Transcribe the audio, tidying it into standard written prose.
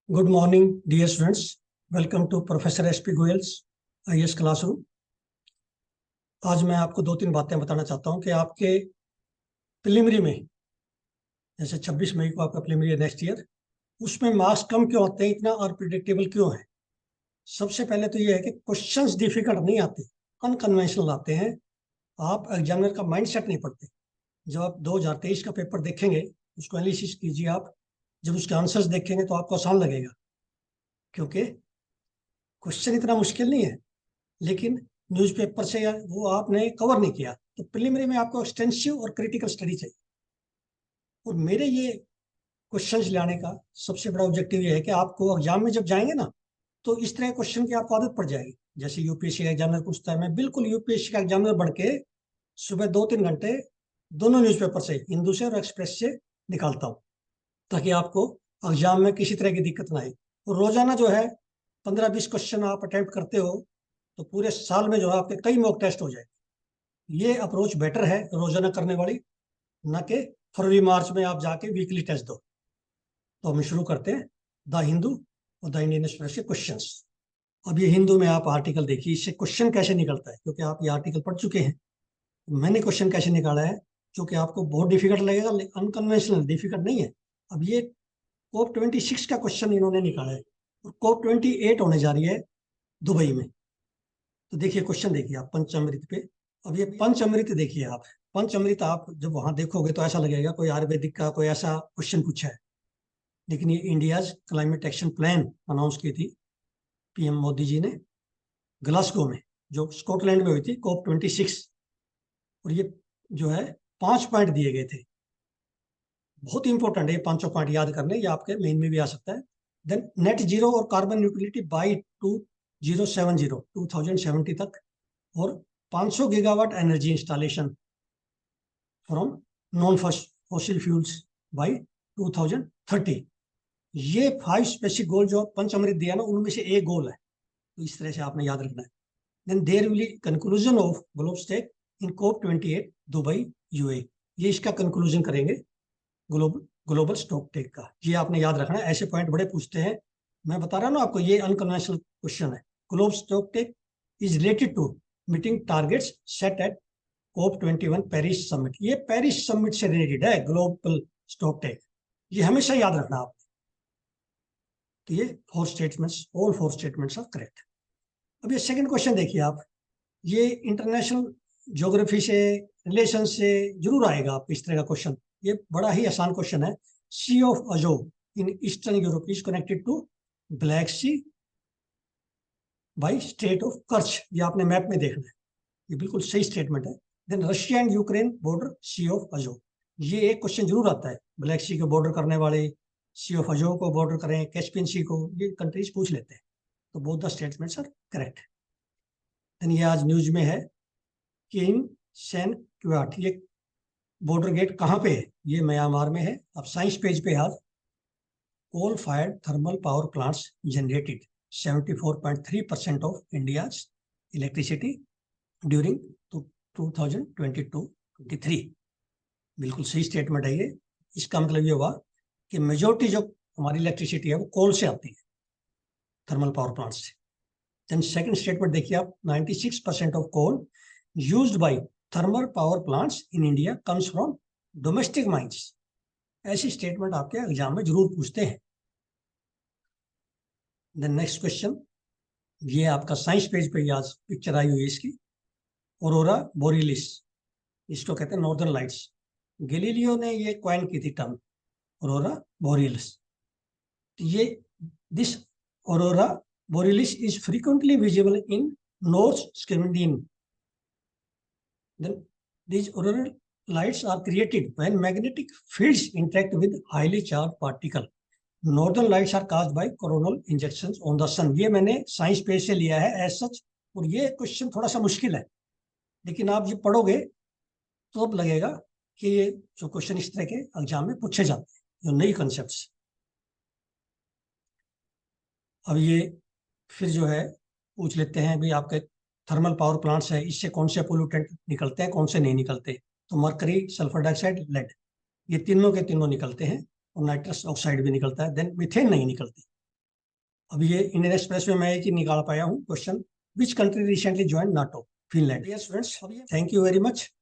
Good morning dear students. Welcome to professor SP Goyal's IAS classroom. आज मैं आपको दो तीन बातें बताना चाहता हूं कि आपके प्रीलिमिनरी में, जैसे 26 मई को आपका प्रीलिमिनरी है नेक्स्ट ईयर, उसमें मार्क्स कम क्यों आते हैं, इतना अनप्रिडिक्टेबल क्यों है। सबसे पहले तो ये है कि क्वेश्चंस डिफिकल्ट नहीं आते, अनकन्वेंशनल आते हैं। आप एग्जामिनर का माइंड सेट नहीं पढ़ते। जब आप 2023 का पेपर देखेंगे, उसको एनालिसिस कीजिए आप। जब उसके आंसर्स देखेंगे तो आपको आसान लगेगा, क्योंकि क्वेश्चन इतना मुश्किल नहीं है, लेकिन न्यूज़पेपर से वो आपने कवर नहीं किया। तो प्रीलिमिनरी में आपको एक्सटेंसिव और क्रिटिकल स्टडी चाहिए। और मेरे ये क्वेश्चंस लाने का सबसे बड़ा ऑब्जेक्टिव ये है कि आपको एग्जाम में जब जाएंगे ना, तो इस तरह क्वेश्चन की आपको आदत पड़ जाएगी। जैसे यूपीएससी का एग्जामिनर पूछता है, मैं बिल्कुल यूपीएससी का एग्जामिनर बढ़ के सुबह 2-3 घंटे दोनों न्यूज़पेपर से, हिंदू से और एक्सप्रेस से, निकालता हूँ, ताकि आपको एग्जाम में किसी तरह की दिक्कत ना आए। और रोजाना जो है 15-20 क्वेश्चन आप अटेम्प्ट करते हो, तो पूरे साल में जो है आपके कई मॉक टेस्ट हो जाए। ये अप्रोच बेटर है रोजाना करने वाली, ना कि फरवरी मार्च में आप जाके वीकली टेस्ट दो। तो हम शुरू करते हैं द हिंदू और द इंडियन एक्सप्रेस के क्वेश्चंस। अब ये हिंदू में आप आर्टिकल देखिए, इससे क्वेश्चन कैसे निकलता है, क्योंकि आप ये आर्टिकल पढ़ चुके हैं। मैंने क्वेश्चन कैसे निकाला है, जो कि आपको बहुत डिफिकल्ट लगेगा, अनकन्वेंशनल, डिफिकल्ट नहीं है। अब ये कोप 26 का क्वेश्चन इन्होंने निकाला है, और कोप 28 होने जा रही है दुबई में। तो देखिए क्वेश्चन, देखिए आप पंचामृत पे। अब ये पंचामृत देखिए आप, पंचामृत आप जब वहां देखोगे तो ऐसा लगेगा कोई आयुर्वेदिक का कोई ऐसा क्वेश्चन पूछा है, लेकिन ये India's climate action plan announce की थी पीएम मोदी जी ने ग्लासगो में, जो स्कॉटलैंड में हुई थी, कोप 26। और ये जो है 5 पॉइंट दिए गए थे। बहुत इंपॉर्टेंट है ये पांचों पॉइंट याद करने, ये आपके मेन में भी आ सकता है। देन नेट जीरो और कार्बन न्यूट्रलिटी बाई 2070 तक, और 500 gigawatt energy installation from non fossil fuels by 2030। ये 5 स्पेसिफिक गोल जो पंचअमृत दिया ना, उनमें से एक गोल है। तो इस तरह से आपने याद रखना है। Then there will conclusion of global stocktake in COP 28 Dubai UAE. ये इसका कंक्लूजन करेंगे ग्लोबल स्टॉक टेक का। ये आपने याद रखना है, ऐसे पॉइंट बड़े पूछते हैं। मैं बता रहा हूँ ना आपको, ये अनकन्वेंशनल क्वेश्चन है। Global stocktake is related to meeting targets set at COP 21 Paris summit. ये पेरिस समिट से रिलेटेड है ग्लोबल स्टॉक टेक। ये हमेशा याद रखना आप। तो ये 4 statements, all 4 statements are correct. अब ये सेकंड क्वेश्चन देखिए आप। ये इंटरनेशनल ज्योग्राफी से, रिलेशन से जरूर आएगा आपको इस तरह का क्वेश्चन। ये बड़ा ही आसान क्वेश्चन है। Sea of Azov in eastern Europe is connected to Black Sea by strait of Kerch. ये आपने मैप में देखना है, ये बिल्कुल सही स्टेटमेंट है। Then Russia and Ukraine border sea of Azov. ये एक क्वेश्चन जरूर आता है, ब्लैक सी को बॉर्डर करने वाले, सी ऑफ अजो को बॉर्डर करें, कैस्पियन सी को, ये कंट्रीज पूछ लेते हैं। तो both the statements are correct. Then ये आज न्यूज में है कि इन सैन क्वाट, ये बॉर्डर गेट कहाँ पे है, ये म्यांमार में है। अब साइंस पेज पे आज coal fired thermal power plants generated 74.3% of India's electricity during 2022-23। बिल्कुल सही स्टेटमेंट है ये। इसका मतलब ये हुआ कि मेजोरिटी जो हमारी इलेक्ट्रिसिटी है वो कोल से आती है, थर्मल पावर प्लांट से। देन सेकंड स्टेटमेंट देखिए आप, 96% of coal used by thermal power plants in India comes from domestic mines. ऐसी स्टेटमेंट आपके एग्जाम में जरूर पूछते हैं। देन नेक्स्ट क्वेश्चन, ये आपका साइंस पेज पे आज पिक्चर आई हुई है इसकी। ऑरोरा बोरिलिस, इसको कहते हैं नॉर्दर्न लाइट्स। गैलीलियो ने ये क्वाइन की थी टर्म, ऑरोरा बोरिलिस। ये this aurora borealis is frequently visible in north Scandinavia. Then these auroral lights are created when magnetic fields interact with highly charged particle. Northern lights are caused by coronal injections on the sun. ये मैंने science page से लिया है as such. और ये question थोड़ा सा मुश्किल है, लेकिन आप ये पढ़ोगे तो अब लगेगा कि ये जो क्वेश्चन इस तरह के एग्जाम में पूछे जाते हैं, जो नई कॉन्सेप्ट्स। अब ये फिर जो है पूछ लेते हैं भी, आपके थर्मल पावर प्लांट्स है, इससे कौन से पोल्यूटेंट निकलते हैं, कौन से नहीं निकलते। तो मरकरी, सल्फर डाइऑक्साइड, लेड, ये तीनों के तीनों निकलते हैं। और नाइट्रस ऑक्साइड भी निकलता है। देन मीथेन नहीं निकलती। अब ये इंडियन एक्सप्रेस में मैं एक ही निकाल पाया हूँ question, which country recently join NATO? Finland. Dear students, thank you very much.